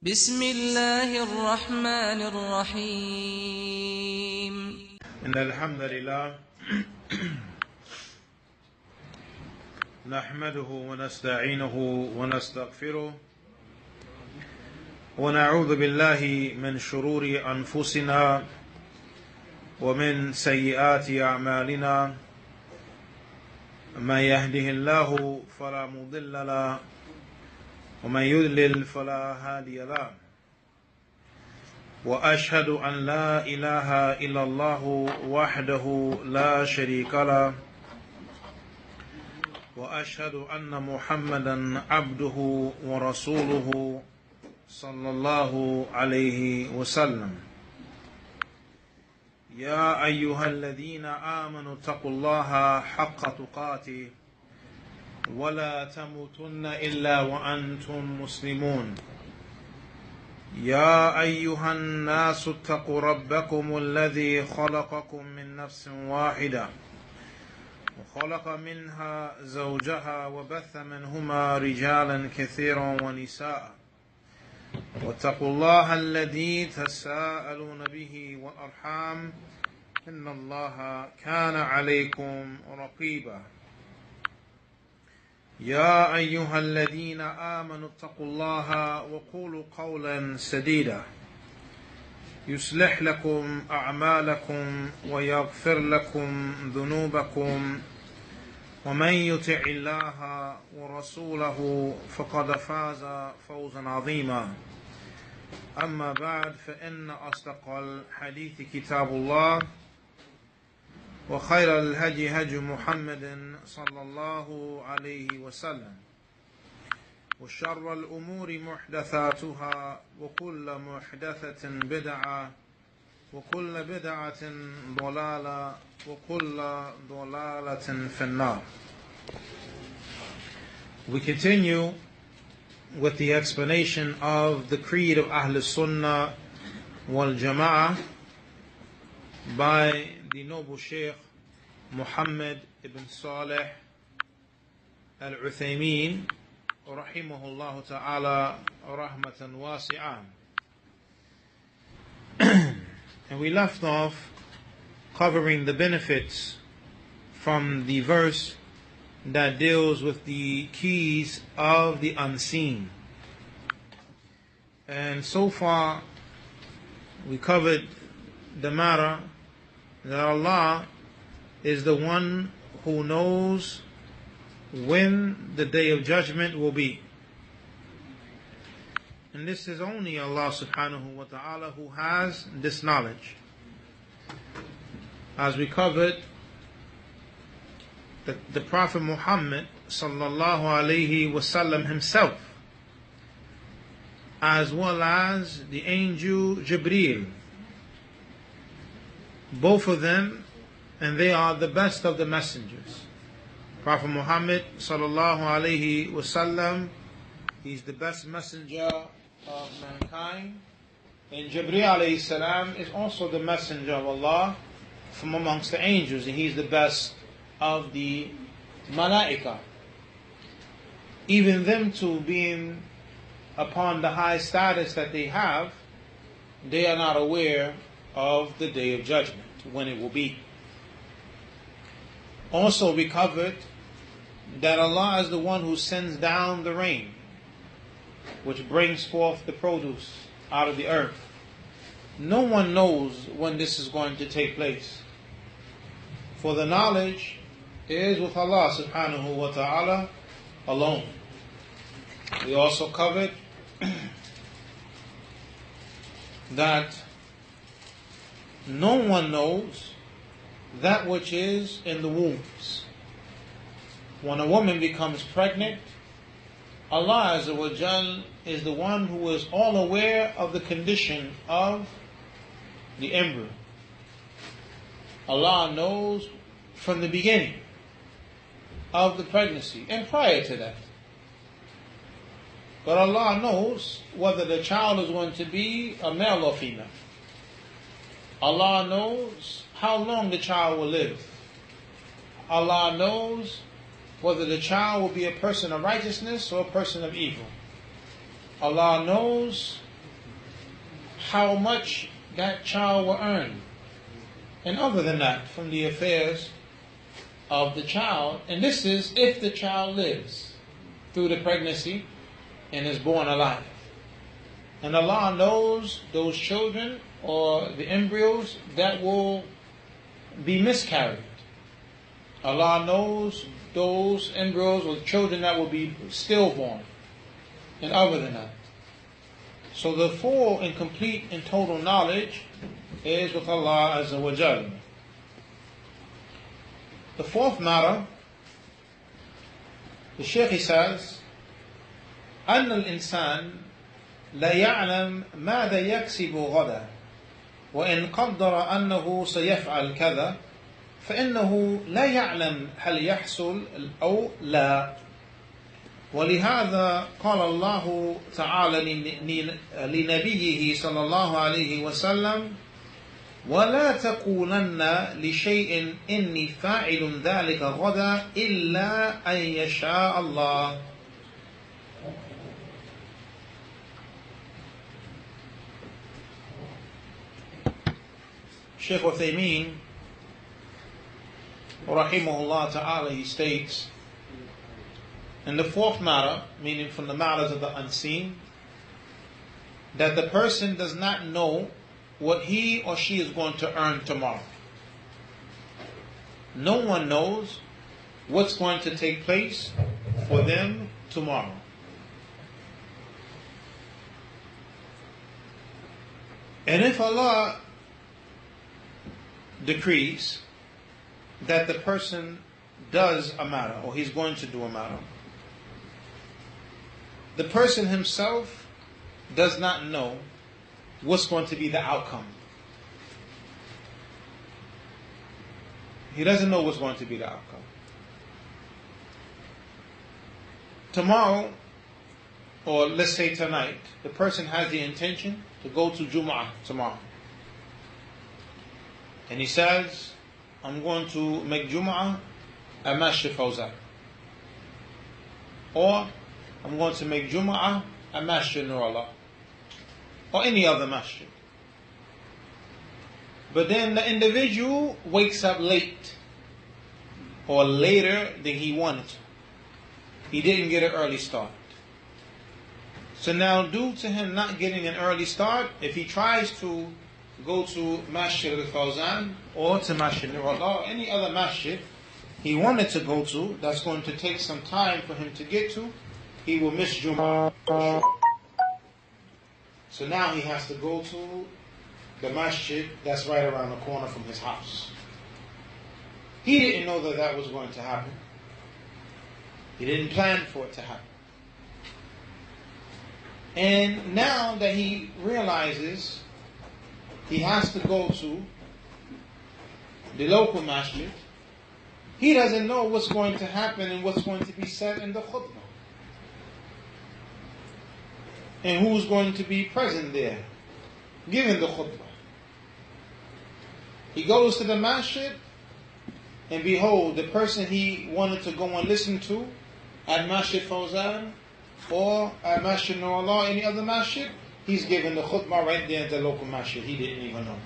بسم الله الرحمن الرحيم إن الحمد لله نحمده ونستعينه ونستغفره ونعوذ بالله من شرور أنفسنا ومن سيئات أعمالنا من يهده الله فلا مضل له ومن يضلل فلا هادي له وأشهد أن لا إله إلا الله وحده لا شريك له وأشهد أن محمدا عبده ورسوله صلى الله عليه وسلم يا أيها الذين آمنوا اتقوا الله حق تقاته ولا تموتن إلا وأنتم مسلمون يا أيها الناس اتقوا ربكم الذي خلقكم من نفس واحدة وخلق منها زوجها وبث منهما رجالا كثيرا ونساء واتقوا الله الذي تساءلون به والأرحام إن الله كان عليكم رقيبا يا أيها الذين آمنوا اتقوا الله وقولوا قولا سديدا يصلح لكم أعمالكم ويغفر لكم ذنوبكم ومن يطع الله ورسوله فقد فاز فوزا عظيما أما بعد فإن أصدق الحديث كتاب الله وخير الهدي هدي محمد صلى الله عليه وسلم وشر الأمور محدثاتها وكل محدثة بدعة وكل بدعة ضلالة وكل ضلالة في النار. We continue with the explanation of the creed of Ahlis Sunnah wal Jama'ah by the noble Sheikh Muhammad ibn Salih al-Uthaymeen rahimahullah ta'ala rahmatan wasi'an. And we left off covering the benefits from the verse that deals with the keys of the unseen. And so far we covered the matter that Allah is the one who knows when the day of judgment will be. And this is only Allah subhanahu wa ta'ala who has this knowledge. As we covered, the Prophet Muhammad sallallahu alayhi wasallam himself, as well as the angel Jibreel, both of them, and they are the best of the messengers. Prophet Muhammad sallallahu alayhi wasallam, he's the best messenger of mankind, and Jibreel alayhi salam is also the messenger of Allah from amongst the angels, and he's the best of the malaika. Even them two being upon the high status that they have, they are not aware of the day of judgment, when it will be. Also we covered that Allah is the one who sends down the rain, which brings forth the produce out of the earth. No one knows when this is going to take place, for the knowledge is with Allah subhanahu wa ta'ala alone. We also covered that no one knows that which is in the wombs. When a woman becomes pregnant, Allah Azza wa Jal is the one who is all aware of the condition of the embryo. Allah knows from the beginning of the pregnancy and prior to that. But Allah knows whether the child is going to be a male or female. Allah knows how long the child will live. Allah knows whether the child will be a person of righteousness or a person of evil. Allah knows how much that child will earn. And other than that, from the affairs of the child. And this is if the child lives through the pregnancy and is born alive. And Allah knows those children or the embryos that will be miscarried. Allah knows those embryos or children that will be stillborn. And other than that. So the full and complete and total knowledge is with Allah Azza wa Jal. The fourth matter, the Shaykh says, أن الإنسان لا يعلم ماذا يكسب غدا وإن قدر أنه سيفعل كذا فإنه لا يعلم هل يحصل أو لا. ولهذا قال الله تعالى لنبيه صلى الله عليه وسلم ولا تقولن لشيء إني فاعل ذلك غدا إلا أن يشاء الله. Shaykh Uthaymeen rahimahullah ta'ala, he states, in the fourth matter, meaning from the matters of the unseen, that the person does not know what he or she is going to earn tomorrow. No one knows what's going to take place for them tomorrow. And if Allah decrees that the person does a matter, or he's going to do a matter, the person himself does not know what's going to be the outcome. He doesn't know what's going to be the outcome. Tomorrow, or let's say tonight, the person has the intention to go to Jum'ah tomorrow. And he says, I'm going to make Jum'ah at Masjid Fawzān. Or I'm going to make Jum'ah at Masjid Nurullah. Or any other masjid. But then the individual wakes up late. Or later than he wanted to. He didn't get an early start. So now, due to him not getting an early start, if he tries to go to Masjid al-Fawzān or to Masjid Nurullah or any other masjid he wanted to go to, that's going to take some time for him to get to, he will miss Jum'ah. So now he has to go to the masjid that's right around the corner from his house. He didn't know that that was going to happen. He didn't plan for it to happen. And now that he realizes he has to go to the local masjid, he doesn't know what's going to happen and what's going to be said in the khutbah. And who's going to be present there, giving the khutbah. He goes to the masjid, and behold, the person he wanted to go and listen to at Masjid Fawzān or at Masjid Nurullah, any other masjid, he's giving the khutbah right there at the local masjid. He didn't even know.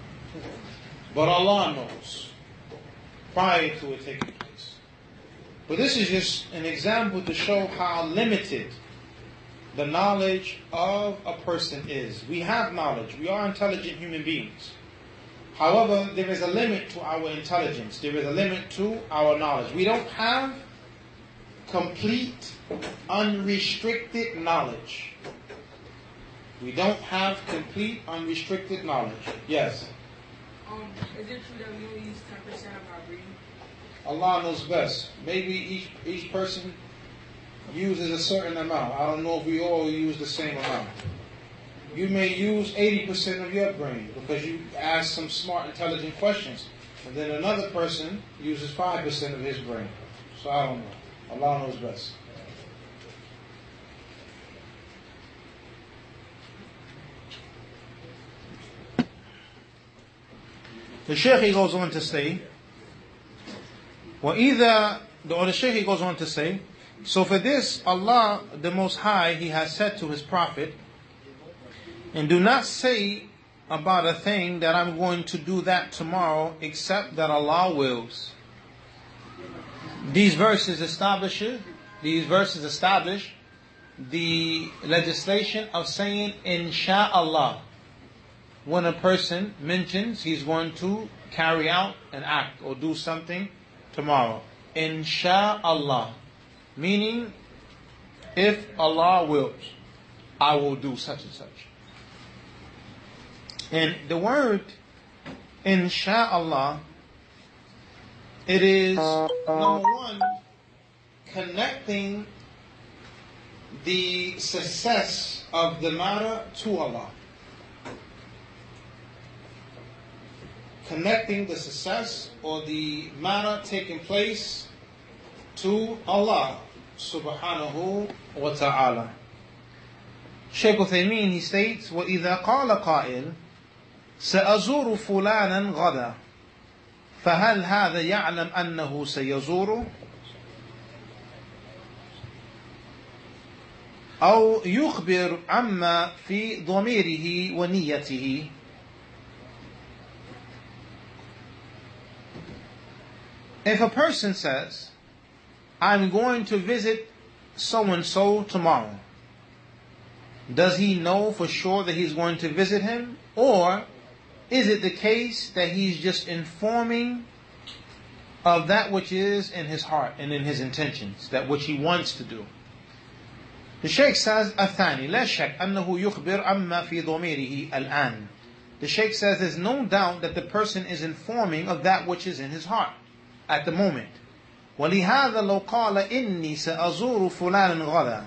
But Allah knows prior to it taking place. But this is just an example to show how limited the knowledge of a person is. We have knowledge. We are intelligent human beings. However, there is a limit to our intelligence. There is a limit to our knowledge. We don't have complete, unrestricted knowledge. We don't have complete, unrestricted knowledge. Yes? Is it true that we only use 10% of our brain? Allah knows best. Maybe each person uses a certain amount. I don't know if we all use the same amount. You may use 80% of your brain because you ask some smart, intelligent questions. And then another person uses 5% of his brain. So I don't know. Allah knows best. The Shaykh he goes on to say, the Shaykh he goes on to say, so for this, Allah, the Most High, He has said to His Prophet, and do not say about a thing that I'm going to do that tomorrow except that Allah wills. These verses establish the legislation of saying Insha'Allah when a person mentions he's going to carry out an act or do something tomorrow. Insha'Allah, meaning if Allah wills, I will do such and such. And the word Insha'Allah, it is, number one, connecting the success of the matter to Allah. Connecting the success or the matter taking place to Allah subhanahu wa ta'ala. Shaykh Uthaymeen, he states, وَإِذَا قَالَ قَائِلٌ سَأَزُورُ فُلَانًا غَدًا فهل هذا يعلم أنه سيزوره أو يخبر عما في ضميره ونيته. If a person says, I'm going to visit so-and-so tomorrow, does he know for sure that he's going to visit him? Or is it the case that he's just informing of that which is in his heart and in his intentions, that which he wants to do? The Shaykh says, الثاني لا شك أنه يخبر عما في ضميره الآن. The Shaykh says there's no doubt that the person is informing of that which is in his heart at the moment. ولهذا لو قال إني سأزور فلانا غدا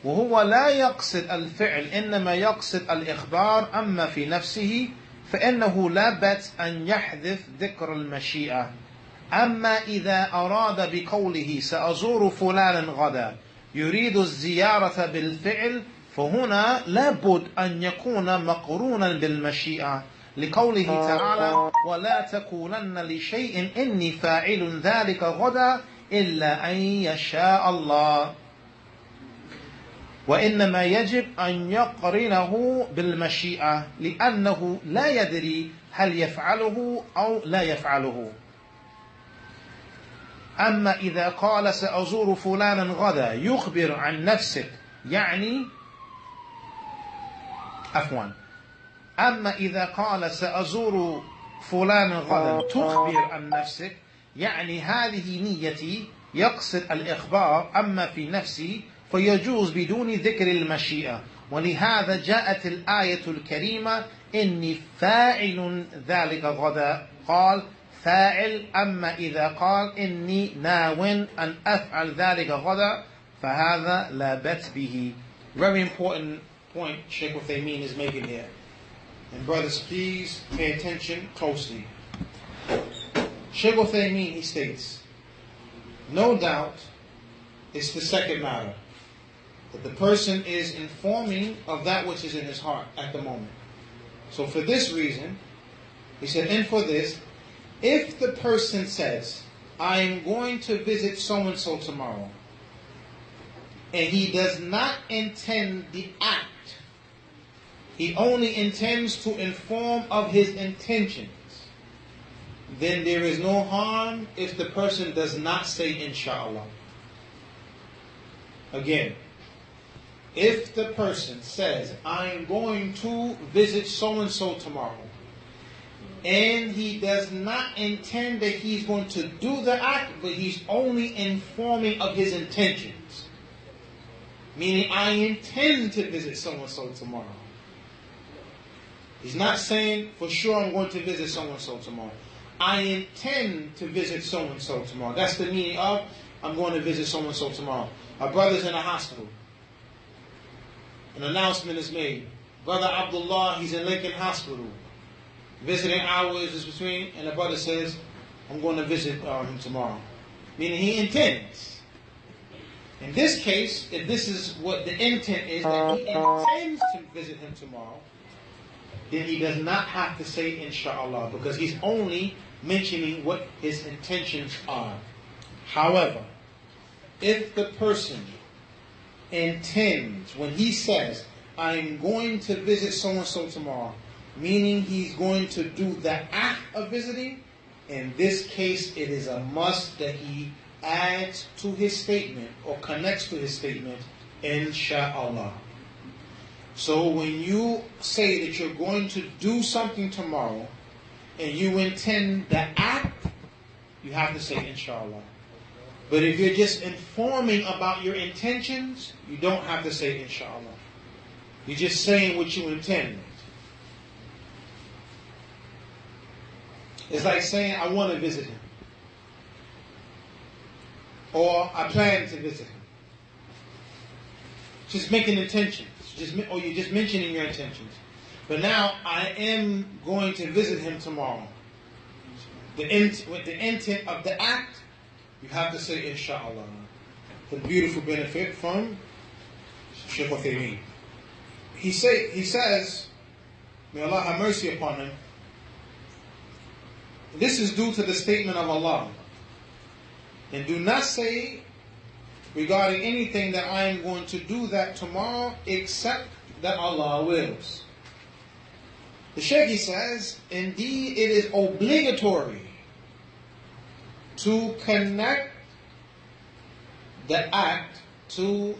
وهو لا يقصد الفعل إنما يقصد الإخبار أما في نفسه فإنه لا بأس أن يحذف ذكر المشيئة. أما إذا أراد بقوله سأزور فلانا غدا يريد الزيارة بالفعل فهنا لابد أن يكون مقرونا بالمشيئة لقوله تعالى ولا تقولن لشيء إني فاعل ذلك غدا إلا أن يشاء الله. وإنما يجب أن يقرنه بالمشيئة لأنه لا يدري هل يفعله أو لا يفعله. أما إذا قال سأزور فلانا غدا يخبر عن نفسه يعني أما إذا قال سأزور فلانا غدا تخبر عن نفسك يعني هذه نيتي يقصد الإخبار أما في نفسي فيجوز بدون ذكر المشيئة. ولهذا جاءت الآية الكريمة إني فاعل ذلك غدا قال فاعل. أما إذا قال إني ناو أن أفعل ذلك غدا فهذا لا بأس به. Very important point Shaykh Uthaymeen is making here. And brothers, please pay attention closely. Shaykh Uthaymeen, he states, no doubt it's the second matter, that the person is informing of that which is in his heart at the moment. So for this reason, he said, and for this, if the person says, I am going to visit so-and-so tomorrow, and he does not intend the act, he only intends to inform of his intentions, then there is no harm if the person does not say Insha'Allah. Again, if the person says, I'm going to visit so-and-so tomorrow, and he does not intend that he's going to do the act, but he's only informing of his intentions, meaning I intend to visit so-and-so tomorrow. He's not saying, for sure I'm going to visit so-and-so tomorrow. I intend to visit so-and-so tomorrow. That's the meaning of, I'm going to visit so-and-so tomorrow. Our brother's in a hospital. An announcement is made. Brother Abdullah, he's in Lincoln Hospital. Visiting hours is between, and the brother says, I'm going to visit him tomorrow. Meaning he intends. In this case, if this is what the intent is, that he intends to visit him tomorrow, then he does not have to say Insha'Allah, because he's only mentioning what his intentions are. However, if the person intends, when he says, I'm going to visit so-and-so tomorrow, meaning he's going to do the act of visiting, in this case it is a must that he adds to his statement or connects to his statement, Insha'Allah. So when you say that you're going to do something tomorrow and you intend the act, you have to say Insha'Allah. But if you're just informing about your intentions, you don't have to say Insha'Allah. You're just saying what you intend. It's like saying, I want to visit him. Or I plan to visit him. Just making intentions. Or you're just mentioning your intentions. But now, I am going to visit him tomorrow. With the intent of the act, you have to say Insha'Allah. The beautiful benefit from Shaykh Uthaymeen. He says, may Allah have mercy upon him, this is due to the statement of Allah. And do not say regarding anything that I am going to do that tomorrow except that Allah wills. The Shaykh, he says, indeed it is obligatory to connect the act to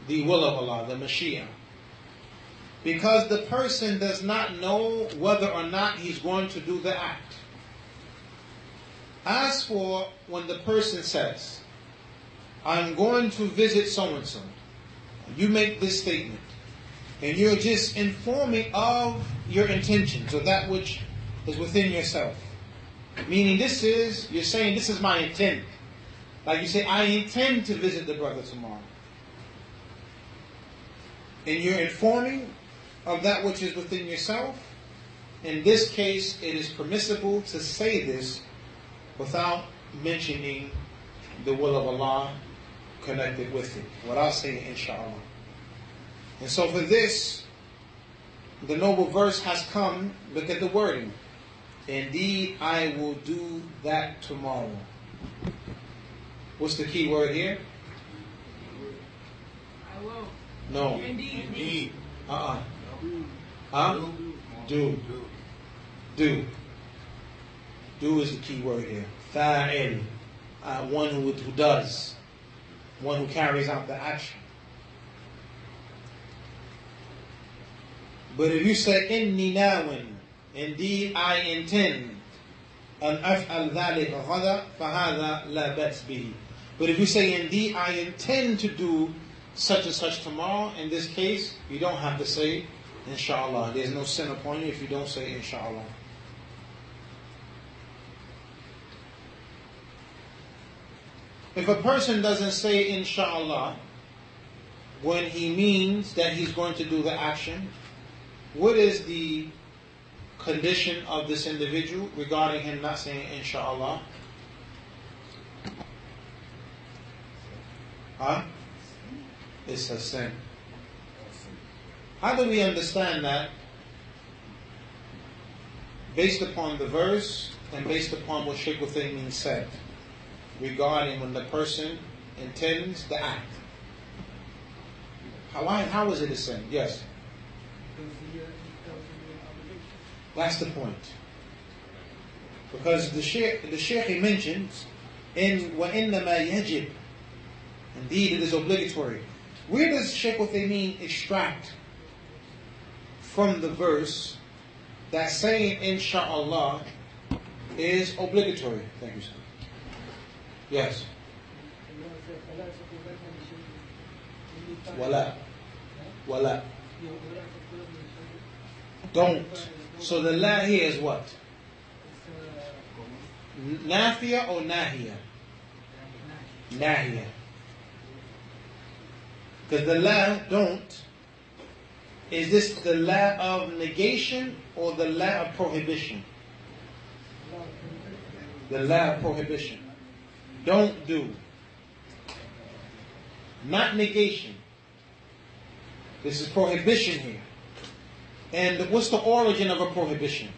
the will of Allah, the Mashiach. Because the person does not know whether or not he's going to do the act. As for when the person says, I'm going to visit so-and-so, you make this statement, and you're just informing of your intentions, or that which is within yourself. Meaning you're saying this is my intent. Like you say, I intend to visit the brother tomorrow. And you're informing of that which is within yourself. In this case, it is permissible to say this without mentioning the will of Allah connected with it, without saying Insha'Allah. And so for this, the noble verse has come. Look at the wording. Indeed, I will do that tomorrow. What's the key word here? I will. No. Indeed. Huh? Do. Do. Do is the key word here. Fa'il. One who does. One who carries out the action. But if you say, Inni nawin, indeed I intend, an af'al dhalika ghada, fahadha la bats bihi. But if you say, indeed I intend to do such and such tomorrow, in this case, you don't have to say, Insha'Allah. There's no sin upon you if you don't say, Insha'Allah. If a person doesn't say Insha'Allah when he means that he's going to do the action, what is the condition of this individual regarding him not saying Insha'Allah? It's a sin. How do we understand that? Based upon the verse and based upon what Shaykh Uthaymeen said regarding when the person intends the act. How is it a sin? Yes. That's the point. Because the Shaykh he mentions, وَإِنَّمَا يَجِبْ, indeed it is obligatory. Where does Shaykh Uthaymeen extract from the verse that saying Insha'Allah is obligatory? Thank you, sir. Yes. Wala. Don't. So the la here is what? Nafiya or nahiya? Nahiya. Because the la, don't, is this the la of negation or the la of prohibition? The la of prohibition. Don't do. Not negation. This is prohibition here. And what's the origin of a prohibition?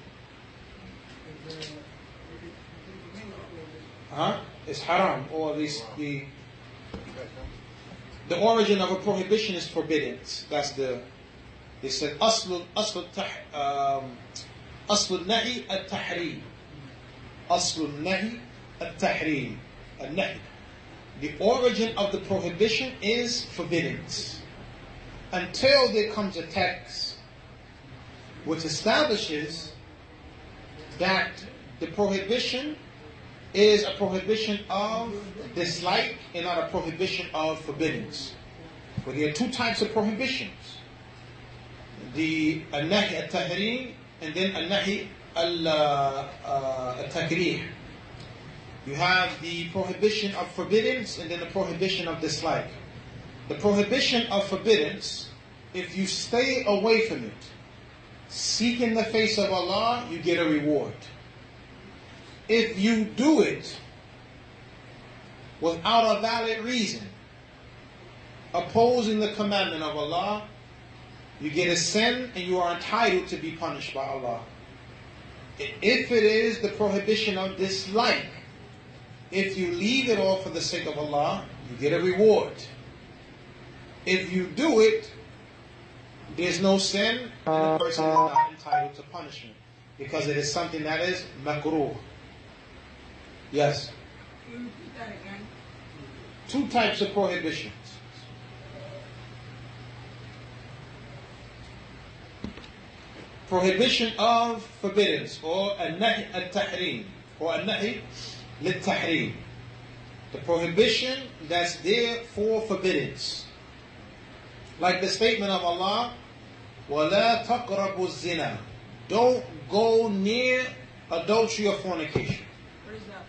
It's haram, or at least the origin of a prohibition is forbiddance. That's the They said أصل النهي التحريم. أصل النهي التحريم. النهي. The origin of the prohibition is forbiddance. Until there comes a text which establishes that the prohibition is a prohibition of dislike and not a prohibition of forbiddance. But there are two types of prohibitions. The al-nahi al-tahrim and then al-nahi al-takrih. You have the prohibition of forbiddance and then the prohibition of dislike. The prohibition of forbiddance, if you stay away from it, seek in the face of Allah, you get a reward. If you do it without a valid reason, opposing the commandment of Allah, you get a sin and you are entitled to be punished by Allah. If it is the prohibition of dislike, if you leave it all for the sake of Allah, you get a reward. If you do it, there's no sin and the person is not entitled to punishment because it is something that is makruh. Yes. Can you repeat that again? Two types of prohibitions. Prohibition of forbiddance, or al-nahi al-tahrim, or al-nahi lit-tahrim. The prohibition that's there for forbiddance. Like the statement of Allah, وَلَا تَقْرَبُوا الزِّنَا. Don't go near adultery or fornication. What is that?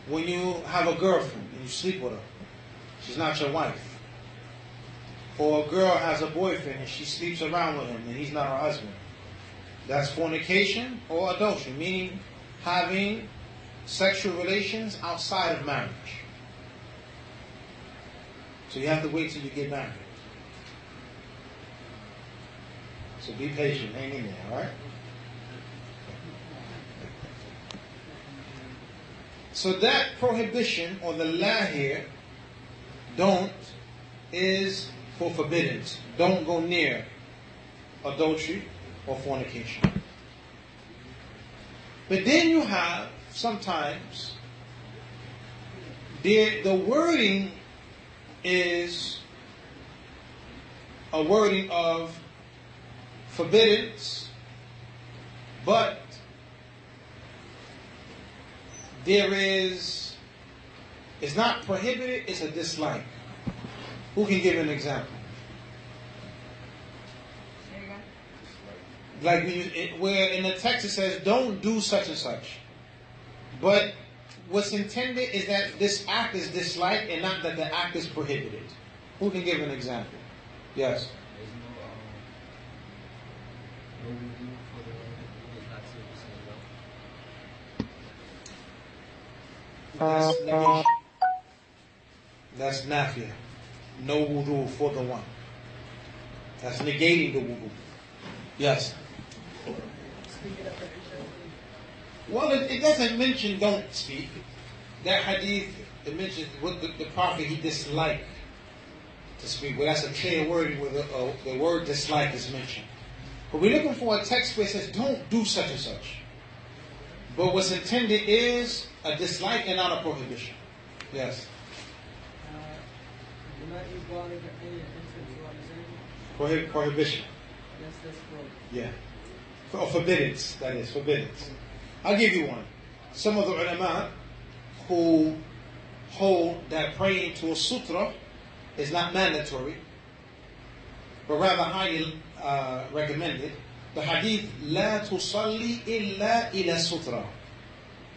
When you have a girlfriend and you sleep with her, she's not your wife. Or a girl has a boyfriend and she sleeps around with him and he's not her husband. That's fornication or adultery, meaning having sexual relations outside of marriage. So you have to wait till you get married. So be patient, hang in there, alright? So that prohibition, or the law here, don't, is for forbiddance. Don't go near adultery or fornication. But then you have, sometimes, the wording is a wording of forbiddance, but it's not prohibited, it's a dislike. Who can give an example? Like where in the text it says, don't do such and such. But what's intended is that this act is disliked and not that the act is prohibited. Who can give an example? Yes. That's negation. That's nafia. No wudu for the one. That's negating the wudu. Yes. Well, it doesn't mention don't speak. That hadith, it mentions what the Prophet, he disliked to speak. Well, that's a clear word where the word dislike is mentioned. But we're looking for a text where it says don't do such and such. But what's intended is a dislike and not a prohibition. Yes. Prohibition. Yeah. Or forbiddance, that is, forbiddance. I'll give you one. Some of the ulama who hold that praying to a sutra is not mandatory, but rather highly recommended. The hadith, لا تصلي إلا إلى sutra.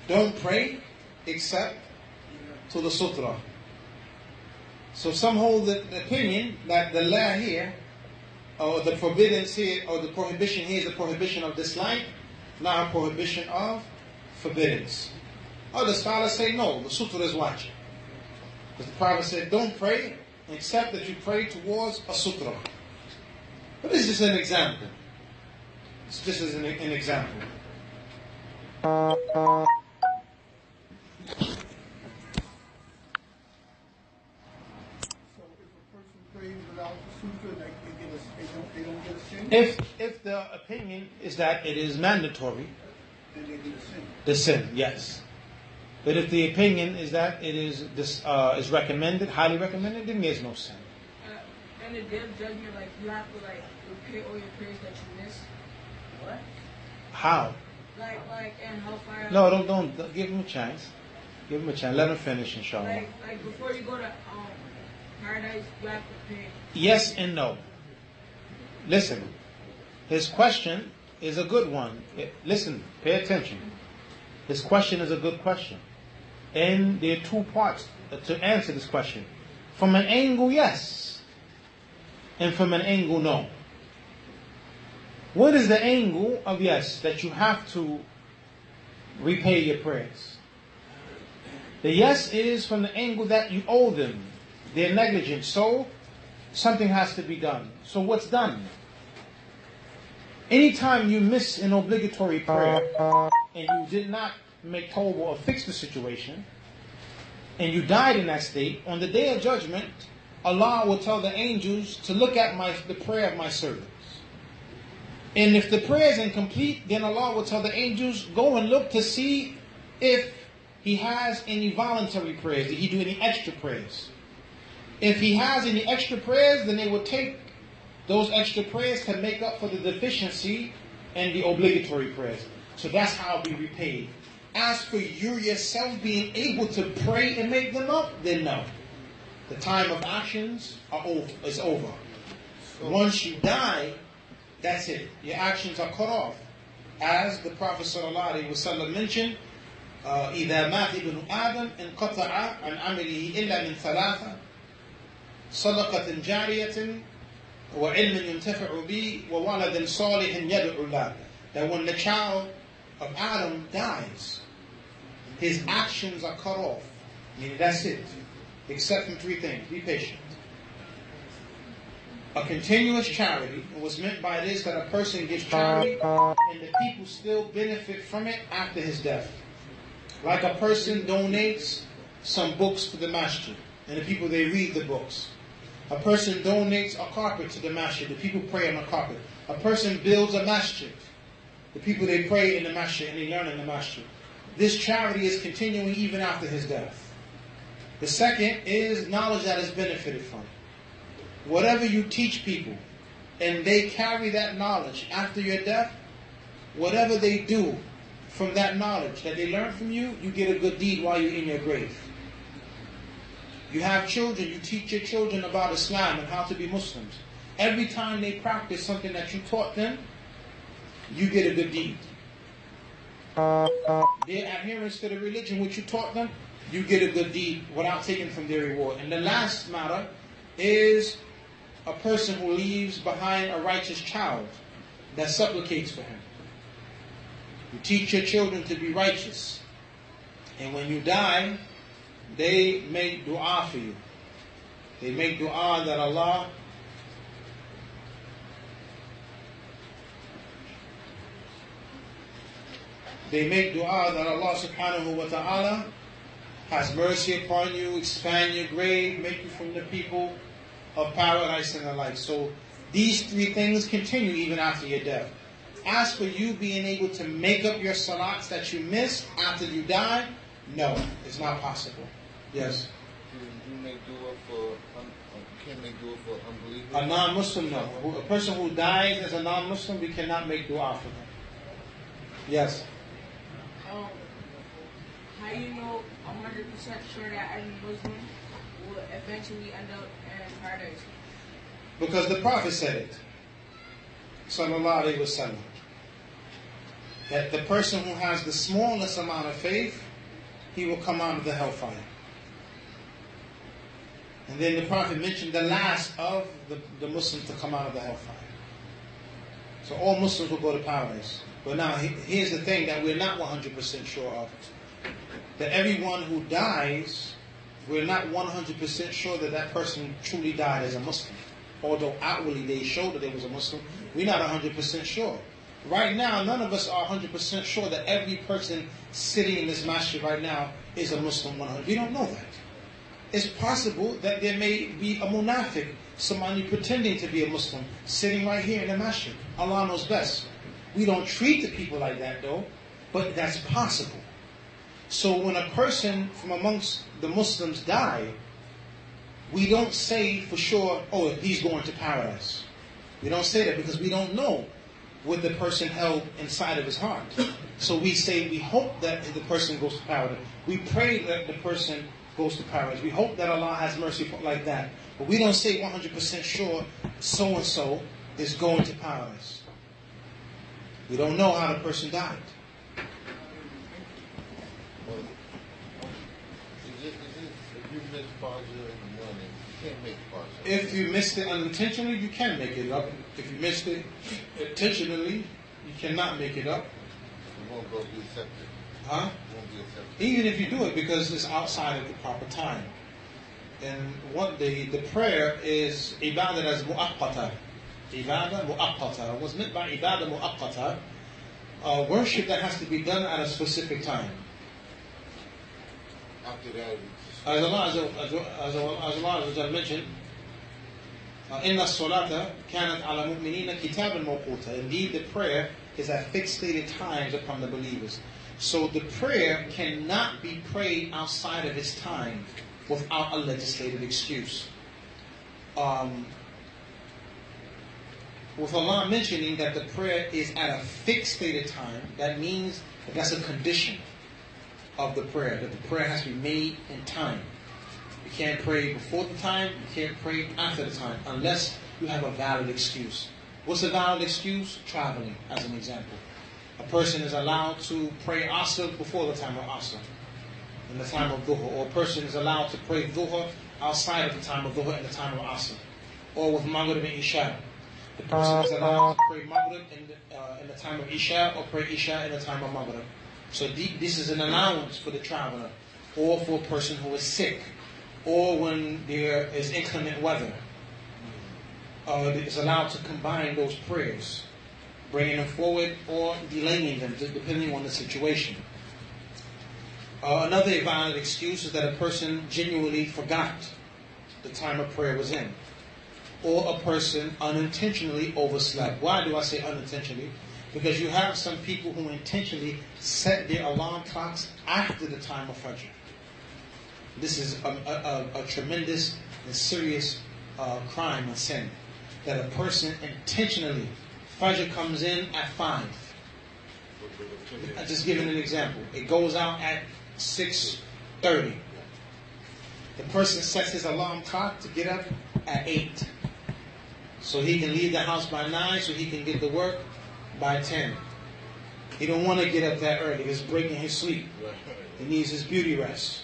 Don't pray except to the sutra. So some hold the opinion that the la here, or the forbiddance here, or the prohibition here is the prohibition of dislike, not a prohibition of forbiddance. Other scholars say no, the sutra is watching. Because the Prophet said, don't pray except that you pray towards a sutra. But this is just an example. It's just as an example. Without the sutra, they don't get a sin? If the opinion is that it is mandatory, the sin, yes. But if the opinion is that it is recommended, highly recommended, then there's no sin. And the day of judgment, like you have to like repay all your prayers that you missed. What? How? Like in hellfire. No, don't give him a chance. Give him a chance. Let him finish, inshallah. Like before you go to paradise, you have to pay. Yes and no. Listen, his question is a good one. Listen, pay attention. His question is a good question. And there are two parts to answer this question. From an angle, yes. And from an angle, no. What is the angle of yes? That you have to repay your prayers. The yes is from the angle that you owe them. They're negligent, so something has to be done. So what's done? Anytime you miss an obligatory prayer and you did not make tawbah or fix the situation, and you died in that state, on the day of judgment, Allah will tell the angels to look at the prayer of my servants. And if the prayer is incomplete, then Allah will tell the angels, go and look to see if he has any voluntary prayers. Did he do any extra prayers? If he has any extra prayers, then they will take those extra prayers to make up for the deficiency and the obligatory prayers. So that's how we repaid. As for you yourself being able to pray and make them up, then no. The time of actions is over. Once you die, that's it. Your actions are cut off. As the Prophet ﷺ mentioned, إِذَا مَاتِ ابْنُ آدَمْ انْقَطَعَ عَنْ عَمِلِهِ إِلَّا مِنْ ثَلَاثَةٍ صَدَقَةٍ جَارِيَةٍ وَعِلْمٍ يُنْتَفِعُ بِهِ وَوَلَدٍ صَالِحٍ يَدْعُو لَهُ. That when the child of Adam dies, his actions are cut off. Meaning that's it. Except from three things. Be patient. A continuous charity. And what's meant by this, that a person gives charity and the people still benefit from it after his death. Like a person donates some books to the Masjid, and the people, they read the books. A person donates a carpet to the Masjid, the people pray on the carpet. A person builds a Masjid, the people, they pray in the Masjid and they learn in the Masjid. This charity is continuing even after his death. The second is knowledge that is benefited from. Whatever you teach people, and they carry that knowledge after your death, whatever they do from that knowledge that they learn from you, you get a good deed while you're in your grave. You have children, you teach your children about Islam and how to be Muslims. Every time they practice something that you taught them, you get a good deed. Their adherence to the religion which you taught them, you get a good deed without taking from their reward. And the last matter is a person who leaves behind a righteous child that supplicates for him. You teach your children to be righteous. And when you die, they make dua for you. They make dua that Allah subhanahu wa ta'ala has mercy upon you, expand your grave, make you from the people of paradise and the like. So these three things continue even after your death. As for you being able to make up your salats that you missed after you die, no, it's not possible. Yes? You make dua for, can't make dua for unbelievers? A non-Muslim, no. A person who dies as a non-Muslim, we cannot make dua for them. Yes? How you know 100% sure that every Muslim will eventually end up in paradise? Because the Prophet said it. Sallallahu Alaihi Wasallam. That the person who has the smallest amount of faith, he will come out of the hellfire. And then the Prophet mentioned the last of the Muslims to come out of the hellfire. So all Muslims will go to paradise. But now, here's the thing that we're not 100% sure of. That everyone who dies, we're not 100% sure that that person truly died as a Muslim. Although outwardly they showed that they was a Muslim, we're not 100% sure. Right now, none of us are 100% sure that every person sitting in this masjid right now is a Muslim 100%. We don't know that. it's possible that there may be a munafiq, somebody pretending to be a Muslim, sitting right here in the masjid. Allah knows best. We don't treat the people like that though, but that's possible. So when a person from amongst the Muslims die, we don't say for sure, oh, he's going to paradise. We don't say that because we don't know what the person held inside of his heart. So we say we hope that the person goes to paradise. We pray that the person goes to paradise. We hope that Allah has mercy for, like that. But we don't say 100% sure so-and-so is going to paradise. We don't know how the person died. Well, if you miss Fajr in the morning, you can't make Fajr. If you missed it unintentionally, you can make it up. If you missed it intentionally, you cannot make it up. It won't go be accepted. Huh? It won't be accepted. Even if you do it because it's outside of the proper time. And what the prayer is ibadah as mu'aqqata. Ibadah mu'aqqata. What's meant by ibadah mu'aqqata? Worship that has to be done at a specific time. After that, As Allah mentioned, إِنَّ الصَّلَاةَ كَانَتْ عَلَى مُؤْمِنِينَ كِتَابًا مَوْقُوتًا. Indeed, the prayer is at fixed stated times upon the believers. So the prayer cannot be prayed outside of its time without a legislative excuse. With Allah mentioning that the prayer is at a fixed stated time, that means that that's a condition of the prayer, that the prayer has to be made in time. You can't pray before the time, you can't pray after the time, unless you have a valid excuse. What's a valid excuse? Traveling, as an example. A person is allowed to pray Asr before the time of Asr, in the time of Dhuhr, or a person is allowed to pray Dhuhr outside of the time of Dhuhr in the time of Asr, or with Maghrib and Isha. The person is allowed to pray Maghrib in the time of Isha, or pray Isha in the time of Maghrib. So this is an allowance for the traveler, or for a person who is sick, or when there is inclement weather. It's allowed to combine those prayers, bringing them forward or delaying them, depending on the situation. Another valid excuse is that a person genuinely forgot the time of prayer was in, or a person unintentionally overslept. Why do I say unintentionally? Because you have some people who intentionally set their alarm clocks after the time of Fajr. This is a tremendous and serious crime and sin. That a person intentionally, Fajr comes in at 5. I'm just giving an example. It goes out at 6:30. The person sets his alarm clock to get up at 8. So he can leave the house by 9, so he can get to work by 10. He don't want to get up that early. It's breaking his sleep. He needs his beauty rest.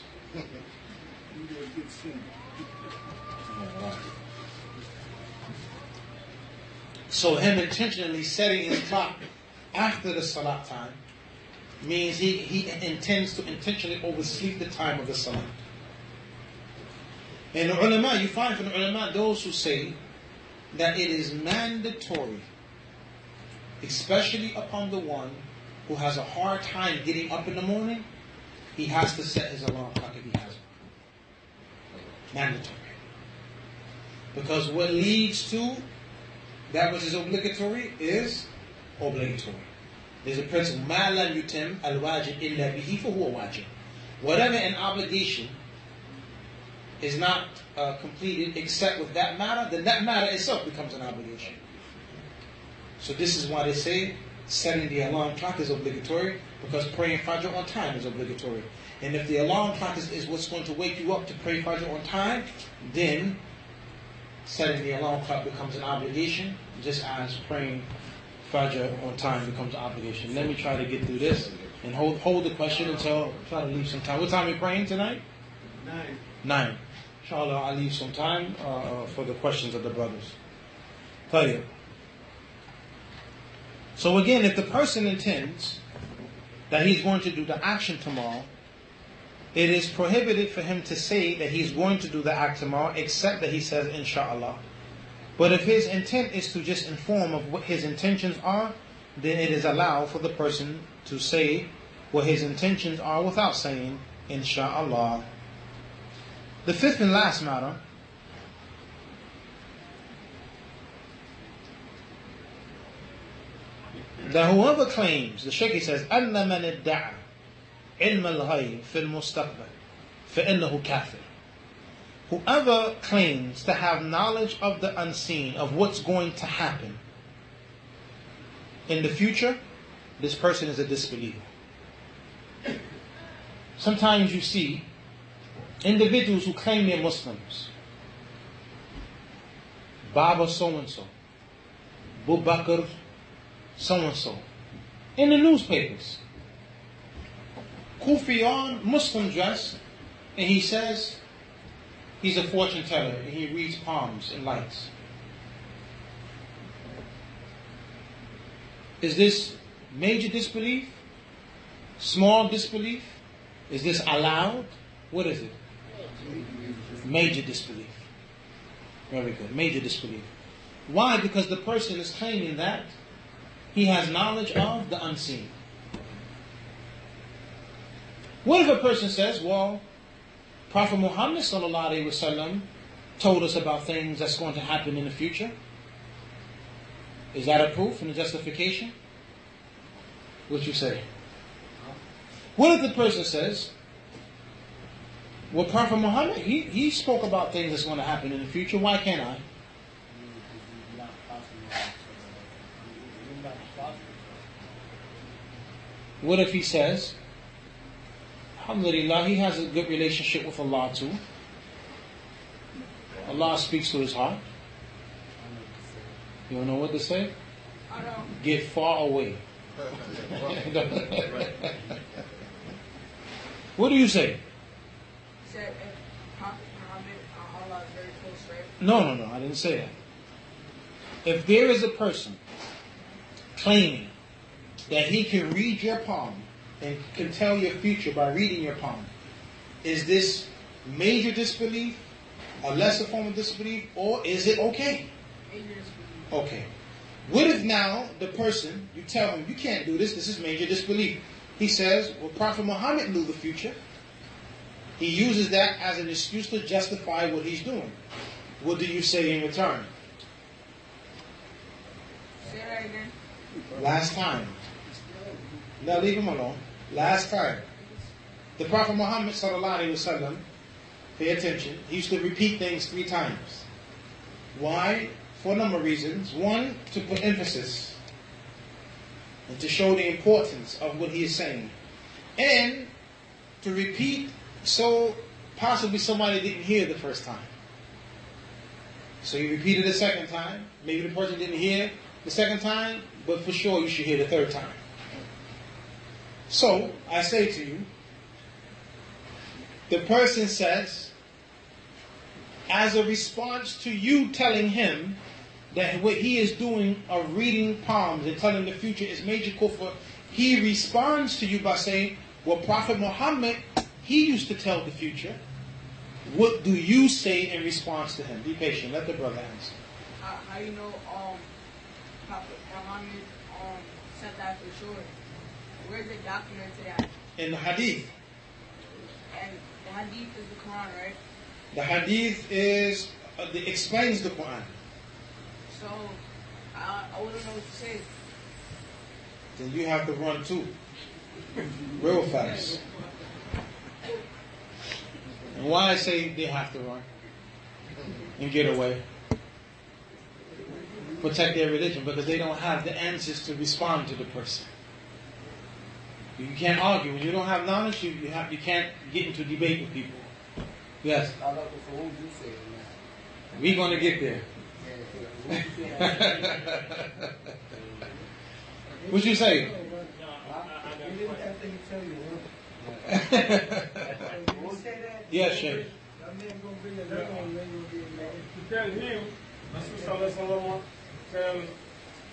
So him intentionally setting his clock after the salat time means he intends to intentionally oversleep the time of the salat. And the ulama, you find from the ulama those who say that it is mandatory, especially upon the one who has a hard time getting up in the morning, he has to set his alarm clock if he has it. Mandatory. Because what leads to that which is obligatory is obligatory. There's a principle, مَا لَمْ يُتِمْ الْوَاجِبْ إِلَّا بِهِ فَهُوَ وَاجِبْ. Whatever an obligation is not completed except with that matter, then that matter itself becomes an obligation. So this is why they say setting the alarm clock is obligatory, because praying Fajr on time is obligatory. And if the alarm clock is what's going to wake you up to pray Fajr on time, then setting the alarm clock becomes an obligation, just as praying Fajr on time becomes an obligation. Let me try to get through this and hold the question until try to leave some time. What time are we praying tonight? 9. Inshallah, I'll leave some time for the questions of the brothers. Tell you. So again, if the person intends that he's going to do the action tomorrow, it is prohibited for him to say that he's going to do the act tomorrow, except that he says, inshallah. But if his intent is to just inform of what his intentions are, then it is allowed for the person to say what his intentions are without saying, inshallah. The fifth and last matter that whoever claims, the Shaykh says, أَنَّ مَنِ ادَّعَى عِلْمَ الْغَيْبِ فِي الْمُسْتَقْبَلِ فَإِنَّهُ كَافِرٌ. Whoever claims to have knowledge of the unseen, of what's going to happen in the future, this person is a disbeliever. Sometimes you see individuals who claim they're Muslims. Baba so-and-so, Bubakar so-and-so, in the newspapers. Kufi on, Muslim dress, and he says he's a fortune teller and he reads palms and lights. Is this major disbelief? Small disbelief? Is this allowed? What is it? Major disbelief. Very good. Major disbelief. Why? Because the person is claiming that he has knowledge of the unseen. What if a person says, well, Prophet Muhammad ﷺ told us about things that's going to happen in the future? Is that a proof and a justification? What you say? What if the person says, well, Prophet Muhammad, he spoke about things that's going to happen in the future. Why can't I? What if he says, alhamdulillah, he has a good relationship with Allah too. Allah speaks to his heart. You don't know what to say? I know. Get far away. What do you say? He said if Prophet Muhammad, Allah is very close, right? No, I didn't say that. If there is a person claiming that he can read your palm and can tell your future by reading your palm, is this major disbelief, a lesser form of disbelief, or is it okay? Major disbelief. Okay. What if now the person, you tell him, you can't do this is major disbelief. He says, well, Prophet Muhammad knew the future. He uses that as an excuse to justify what he's doing. What do you say in return? Say that again. Last time. Now leave him alone. Last time. The Prophet Muhammad ﷺ, pay attention, he used to repeat things 3 times. Why? For a number of reasons. One, to put emphasis and to show the importance of what he is saying. And to repeat so possibly somebody didn't hear the first time. So you repeat it a second time. Maybe the person didn't hear the second time, but for sure you should hear the third time. So, I say to you, the person says, as a response to you telling him that what he is doing of reading palms and telling the future is major kufr, he responds to you by saying, well, Prophet Muhammad, he used to tell the future. What do you say in response to him? Be patient. Let the brother answer. How you know Prophet Muhammad said that for sure? Where's it documented at? In the hadith. And the hadith is the Qur'an, right? The hadith explains the Qur'an. So, I wouldn't know what to say. Then you have to run too. Real fast. And why I say they have to run and get away? Protect their religion, because they don't have the answers to respond to the person. You can't argue. When you don't have knowledge, you can't get into debate with people. Yes? We're going to get there. What you say? Yes, Sheikh. Tell him, tell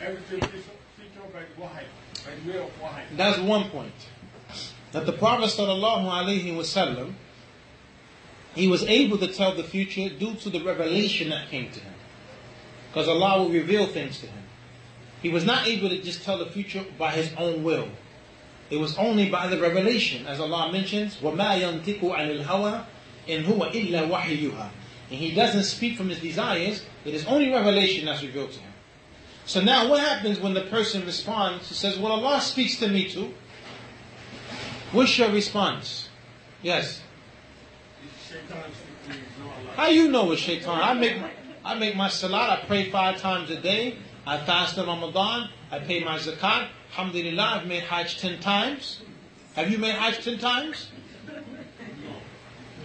everything teacher by Wahai, by way of Wahai. That's one point. That the Prophet ﷺ, he was able to tell the future due to the revelation that came to him. Because Allah will reveal things to him. He was not able to just tell the future by his own will. It was only by the revelation. As Allah mentions, وَمَا يَنْتِقُ عَنِ الْهَوَىٰ In huwa illa wahyuha. And he doesn't speak from his desires. It is only revelation that's revealed to him. So now what happens when the person responds? He says, well, Allah speaks to me too. What's your response? Yes. How you know it's shaitan? I make my salat, I pray 5 times a day, I fast in Ramadan, I pay my zakat. Alhamdulillah, I've made Hajj 10 times. Have you made Hajj 10 times?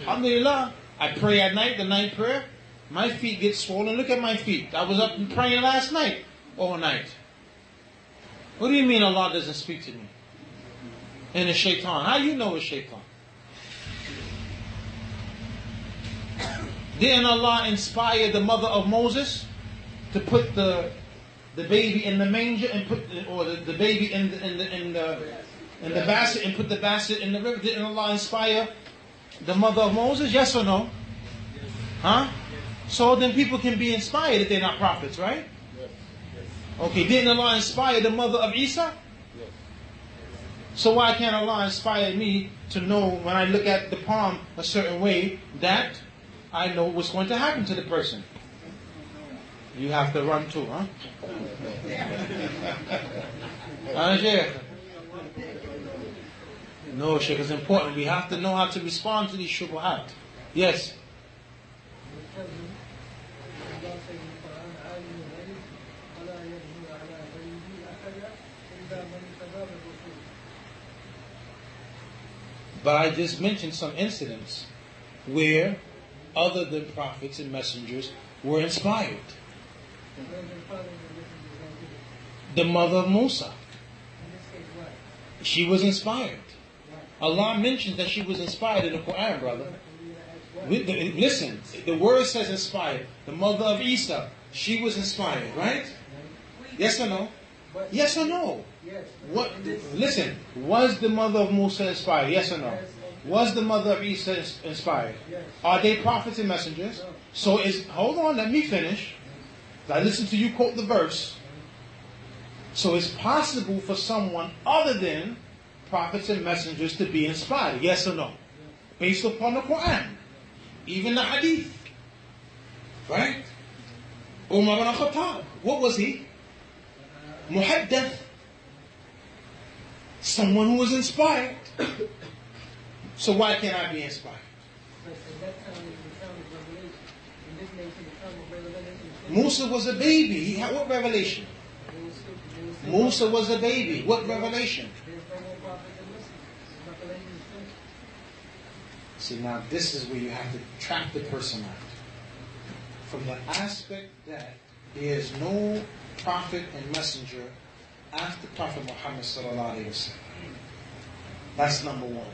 Alhamdulillah, I pray at night, the night prayer. My feet get swollen. Look at my feet. I was up and praying last night, all night. What do you mean Allah doesn't speak to me? And it's shaitan. How you know it's shaitan? Didn't Allah inspire the mother of Moses to put the baby in the manger and put the baby in the basket and put the basket in the river? Didn't Allah inspire the mother of Moses? Yes or no? Huh? So then people can be inspired if they're not prophets, right? Okay, didn't Allah inspire the mother of Isa? So why can't Allah inspire me to know when I look at the palm a certain way that I know what's going to happen to the person? You have to run too, huh? No, Sheikh, it's important. We have to know how to respond to these shubuhat. Yes? But I just mentioned some incidents where other than prophets and messengers were inspired. The mother of Musa, she was inspired. Allah mentions that she was inspired in the Qur'an, brother. Listen, the word says inspired. The mother of Isa, she was inspired, right? Yes or no? Yes or no? What? Listen, was the mother of Musa inspired? Yes or no? Was the mother of Isa inspired? Are they prophets and messengers? So hold on, let me finish. I listen to you quote the verse. So it's possible for someone other than prophets and messengers to be inspired. Yes or no? Based upon the Qur'an. Even the hadith. Right? Umar ibn Khattab. What was he? Muhaddath. Someone who was inspired. So why can't I be inspired? Musa was a baby. He had what revelation? Musa was a baby. What revelation? See, now this is where you have to trap the person out. From the aspect that there is no prophet and messenger after Prophet Muhammad sallallahu alaihi wasallam. That's number one.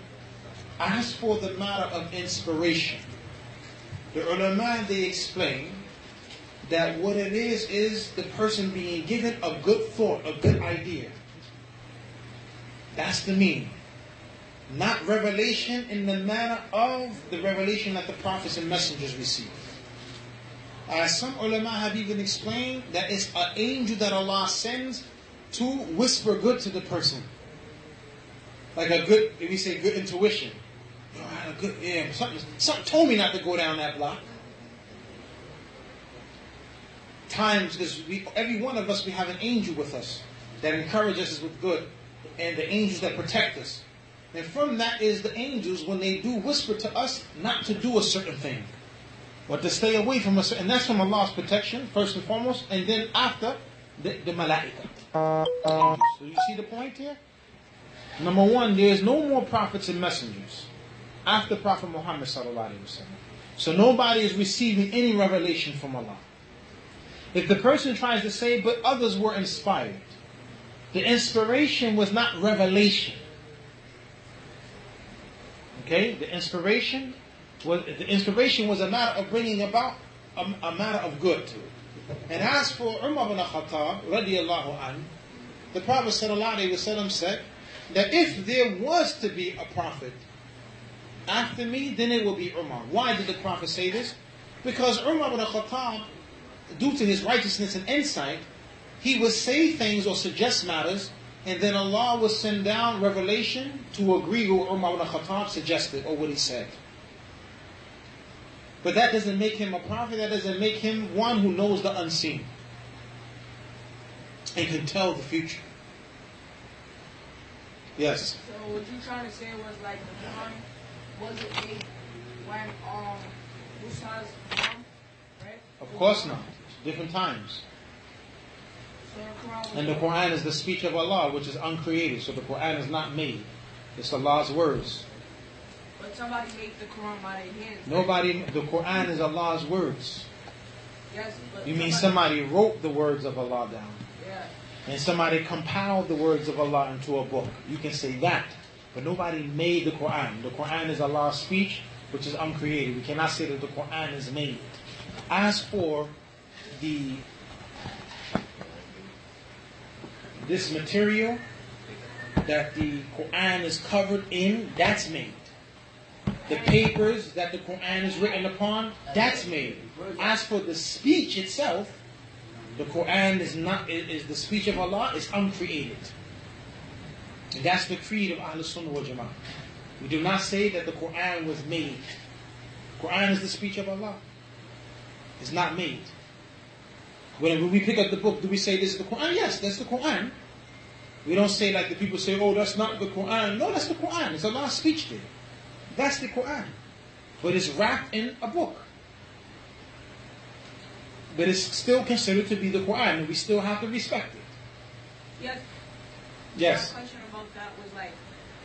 As for the matter of inspiration, the ulama, they explain that what it is the person being given a good thought, a good idea. That's the meaning. Not revelation in the manner of the revelation that the prophets and messengers receive. Some ulama have even explained that it's an angel that Allah sends to whisper good to the person. Like a good, if we say good intuition. I had a good, something told me not to go down that block. Times, because every one of us, we have an angel with us that encourages us with good, and the angels that protect us. And from that is the angels, when they do whisper to us not to do a certain thing, or to stay away from us. And that's from Allah's protection, first and foremost, and then after, the malaika. So you see the point here? Number one, there is no more prophets and messengers after Prophet Muhammad sallallahu alaihi wasallam. So nobody is receiving any revelation from Allah. If the person tries to say, but others were inspired, the inspiration was not revelation. Okay, the inspiration was a matter of bringing about a matter of good. And as for Umar ibn Khattab radiyallahu anhu, the Prophet sallallahu alaihi wasallam said that if there was to be a prophet after me, then it will be Umar. Why did the Prophet say this? Because Umar ibn Khattab, due to his righteousness and insight, he would say things or suggest matters, and then Allah will send down revelation to agree with what Umar ibn Khattab suggested or what he said. But that doesn't make him a prophet. That doesn't make him one who knows the unseen and can tell the future. Yes. So what you trying to say was like the Quran wasn't made when Musa's mom, right? Of course not. Different times. So the Quran was And the Qur'an is the speech of Allah, which is uncreated. So the Qur'an is not made. It's Allah's words. But somebody made the Quran by their hands. Nobody, the Qur'an is Allah's words. Yes, but You mean somebody wrote the words of Allah down. Yeah. And somebody compiled the words of Allah into a book. You can say that. But nobody made the Qur'an. The Qur'an is Allah's speech, which is uncreated. We cannot say that the Qur'an is made. As for this material that the Qur'an is covered in, that's made. The papers that the Qur'an is written upon, that's made. As for the speech itself, the Qur'an is the speech of Allah, is uncreated. And that's the creed of Ahlis Sunnah wal Jama'ah. We do not say that the Qur'an was made. Qur'an is the speech of Allah. It's not made. When we pick up the book, do we say this is the Qur'an? Yes, that's the Qur'an. We don't say like the people say, oh, that's not the Qur'an. No, that's the Qur'an. It's Allah's speech there. That's the Qur'an. But it's wrapped in a book. But it's still considered to be the Qur'an, and we still have to respect it. Yes. Yes. My question about that was like,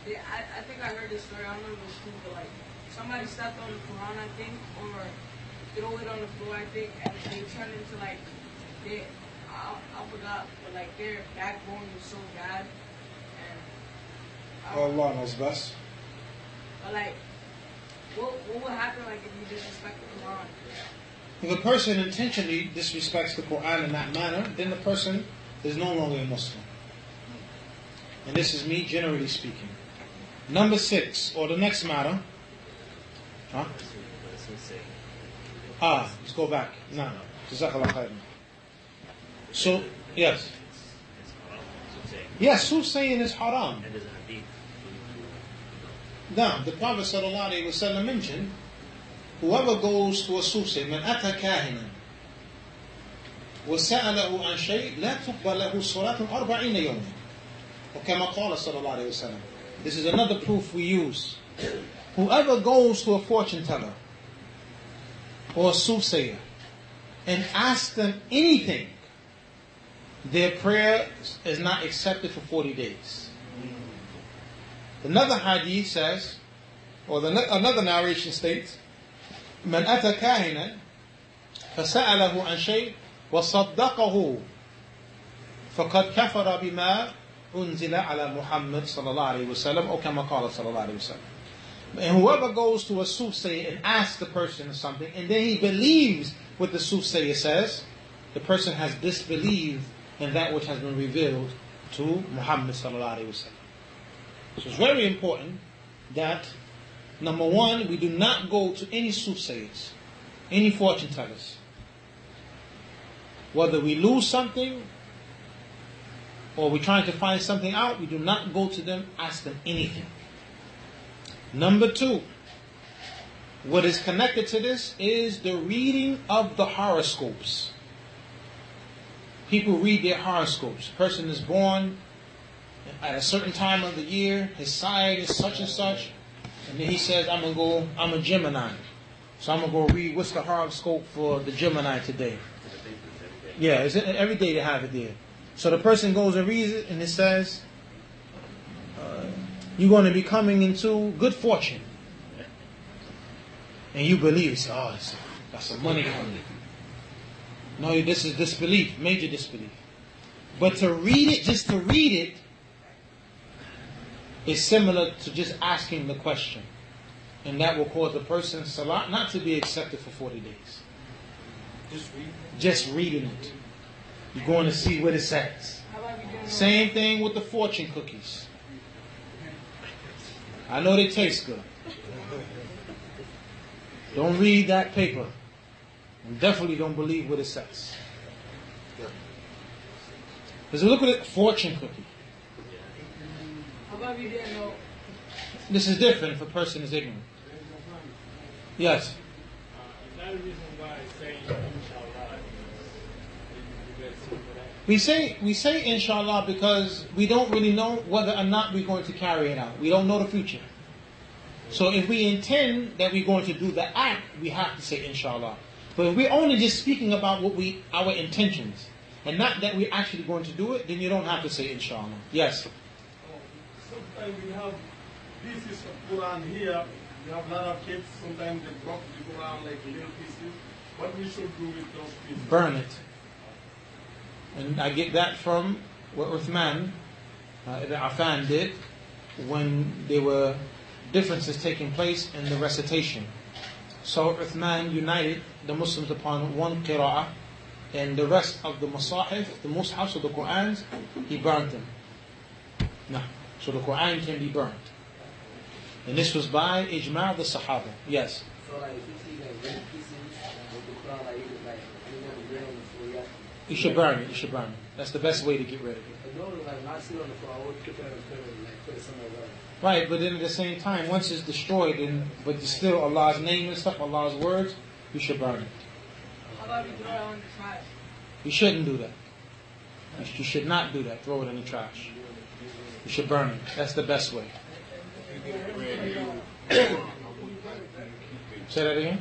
I think I heard this story. I don't know if it was true, but like somebody stepped on the Quran, I think, or threw it on the floor, I think, and they turned into like I forgot, but like their backbone was so bad, and Allah knows best. But like, what would happen like if you disrespect the Quran? If a person intentionally disrespects the Qur'an in that manner, then the person is no longer a Muslim. And this is me generally speaking. Number 6, or the next matter. Huh? Let's go back. No. Jazakallah khairan. So, yes. Yes, soothsaying is haram. Now, the Prophet ﷺ mentioned, whoever goes to a soothsayer, من أتى كاهنا وسأله عن شيء لا تقبل له صلاة 40 يوما وكما قال صلى الله عليه وسلم. This is another proof we use. Whoever goes to a fortune teller or a soothsayer and asks them anything, their prayer is not accepted for 40 days. Another hadith says, or another narration states, من أتى كاهنا فسأله عن شيء وصدقه فقد كفر بما أنزل على محمد صلى الله عليه وسلم أو كما قال صلى الله عليه وسلم. And whoever goes to a soothsayer and asks the person something, and then he believes what the soothsayer says, the person has disbelieved in that which has been revealed to Muhammad sallallahu alaihi wasallam. So it's very important that, number one, we do not go to any soothsayers, any fortune tellers. Whether we lose something or we're trying to find something out, we do not go to them, ask them anything. Number two, what is connected to this is the reading of the horoscopes. People read their horoscopes. A person is born at a certain time of the year, his sign is such and such, and then he says, I'm a Gemini. So I'm going to go read what's the horoscope for the Gemini today. Yeah, every day they have it there. So the person goes and reads it, and it says, you're going to be coming into good fortune. And you believe, you say, that's some money coming. No, this is disbelief, major disbelief. But to read it, just to read it, is similar to just asking the question. And that will cause the person's salat not to be accepted for 40 days. Just reading it. You're going to see what it says. Same thing with the fortune cookies. I know they taste good. Don't read that paper. And definitely don't believe what it says. Because look at it, fortune cookie. How about you didn't know? This is different if a person is ignorant. Yes. the reason why I say inshallah? We say inshallah because we don't really know whether or not we're going to carry it out. We don't know the future. So if we intend that we're going to do the act, we have to say inshallah. But if we're only just speaking about our intentions, and not that we're actually going to do it, then you don't have to say inshallah. Yes? Sometimes we have pieces of Quran here. We have a lot of kids. Sometimes they drop the Quran like little pieces. What we should do with those pieces? Burn it. And I get that from what Uthman ibn Affan did when there were differences taking place in the recitation. So Uthman united the Muslims upon one qira'ah, and the rest of the masahif, the mushafs of the Qur'ans, he burnt them. No. So the Qur'an can be burnt. And this was by ijma' of the Sahaba. Yes? So like if you see like red pieces of the Quran, like it was like you should burn it. You should burn it. That's the best way to get rid of it. like not sit on the floor, I would put that on the like put it somewhere else. Right, but then at the same time, once it's destroyed, but it's still Allah's name and stuff, Allah's words, you should burn it. How about we throw it on the trash? You shouldn't do that. You should not do that. Throw it in the trash. You should burn it. That's the best way. Say that again?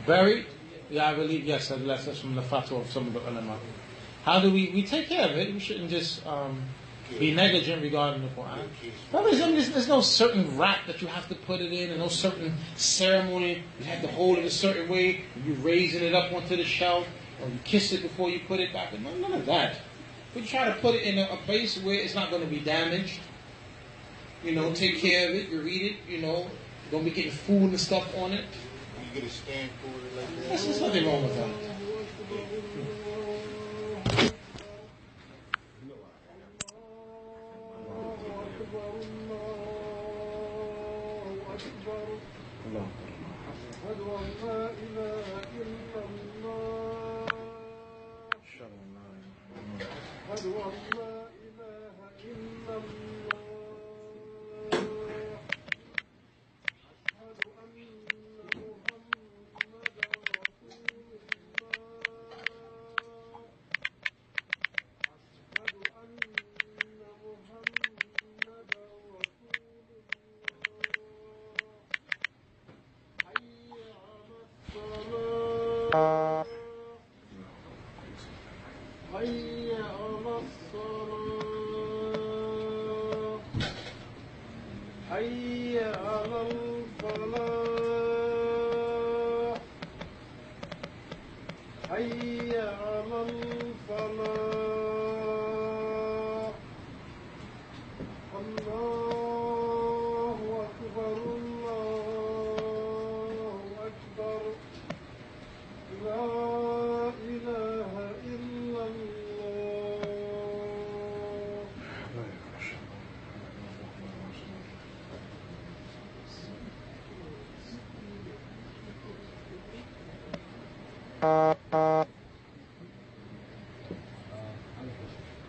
Buried? Yeah, I believe, yes, that's from the fatwa of some of the ulama. How do we take care of it? We shouldn't just be negligent regarding the Qur'an. There's no certain wrap that you have to put it in, and no certain ceremony. You have to hold it a certain way. You're raising it up onto the shelf, or you kiss it before you put it back. None of that. But you try to put it in a place where it's not going to be damaged. Take care of it. You read it. Don't be getting food and stuff on it. You get a stand for it like that. There's nothing wrong with that.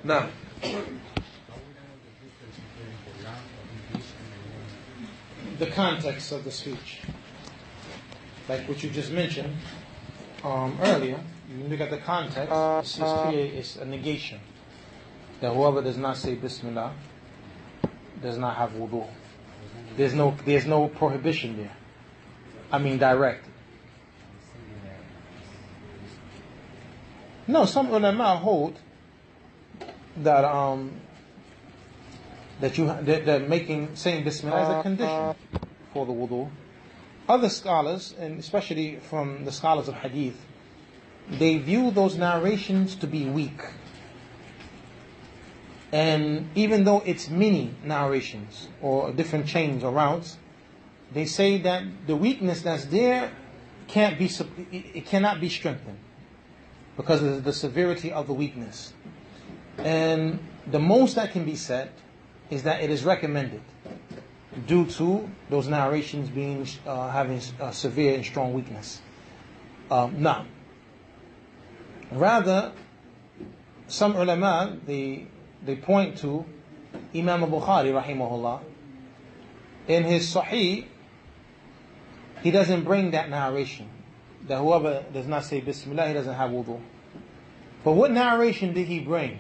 Now, the context of the speech, like what you just mentioned earlier, you look at the context, it's clear it's a negation. That whoever does not say Bismillah does not have wudu. There's no prohibition there. I mean direct. No, some ulama hold that saying Bismillah is a condition for the wudu. Other scholars, and especially from the scholars of hadith, they view those narrations to be weak. And even though it's many narrations or different chains or routes, they say that the weakness that's there cannot be strengthened because of the severity of the weakness. And the most that can be said is that it is recommended due to those narrations being having severe and strong weakness. Now, rather, some ulama they point to Imam Bukhari rahimahullah in his Sahih. he doesn't bring that narration. That whoever does not say Bismillah, he doesn't have wudu. But what narration did he bring?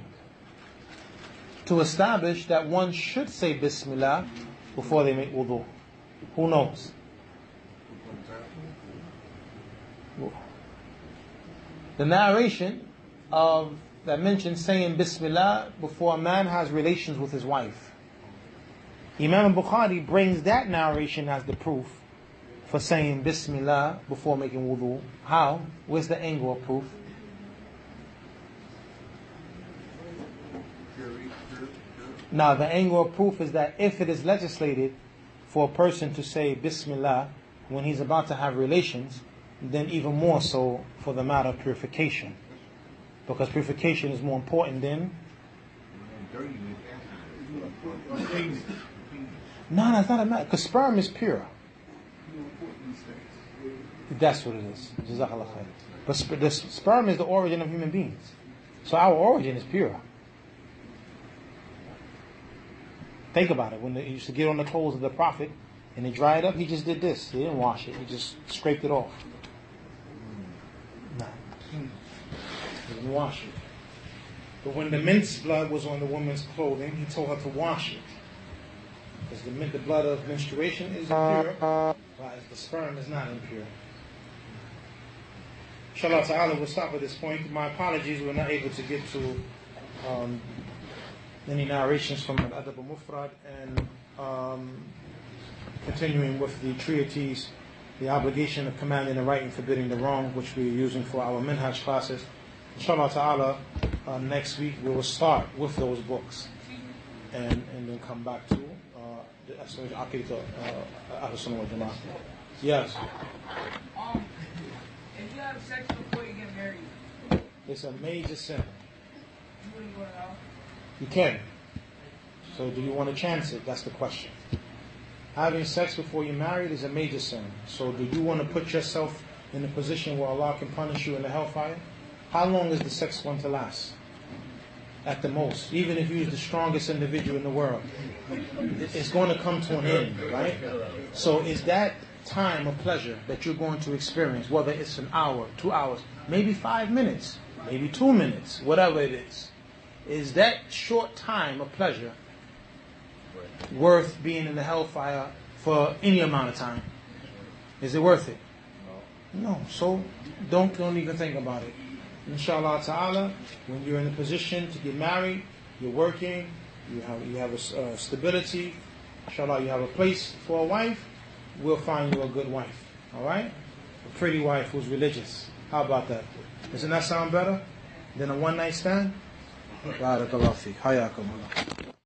To establish that one should say Bismillah before they make wudu. Who knows? The narration that mentions saying Bismillah before a man has relations with his wife. Imam Bukhari brings that narration as the proof for saying Bismillah before making wudu. How? Where's the angle of proof? Now the angle of proof is that if it is legislated for a person to say Bismillah when he's about to have relations, then even more so for the matter of purification. Because purification is more important than... No, that's not a matter. Because sperm is pure. That's what it is. Jazakallah khair. But the sperm is the origin of human beings. So our origin is pure. Think about it. When they used to get on the clothes of the Prophet and they dried up, he just did this. He didn't wash it. He just scraped it off. No. He didn't wash it. But when the mince blood was on the woman's clothing, he told her to wash it. Because the blood of menstruation is impure, whereas the sperm is not impure. Inshallah ta'ala, we'll stop at this point. My apologies, we're not able to get to any narrations from Al-Adab al-Mufrad, and continuing with the treatise, the obligation of commanding the right and forbidding the wrong, which we're using for our minhaj classes. Inshallah ta'ala, next week we will start with those books and then come back to the Aqeedah, Ahlis Sunnah wal Jamā'ah. Yes? If you have sex before you get married, It's a major sin. you wouldn't go to hell? You can. So do you want to chance it? That's the question. Having sex before you're married is a major sin. So do you want to put yourself in a position where Allah can punish you in the hellfire? How long is the sex going to last? At the most. Even if you're the strongest individual in the world, it's going to come to an end, right? So is that time of pleasure that you're going to experience, whether it's an hour, 2 hours, maybe 5 minutes, maybe 2 minutes, whatever it is that short time of pleasure worth being in the hellfire for any amount of time? Is it worth it? No. So don't even think about it. Inshallah ta'ala, when you're in a position to get married, you're working, you have a stability, inshallah you have a place for a wife, we'll find you a good wife. Alright? A pretty wife who's religious. How about that? Doesn't that sound better than a one-night stand? Barakallahu feek. Hayakum Allah.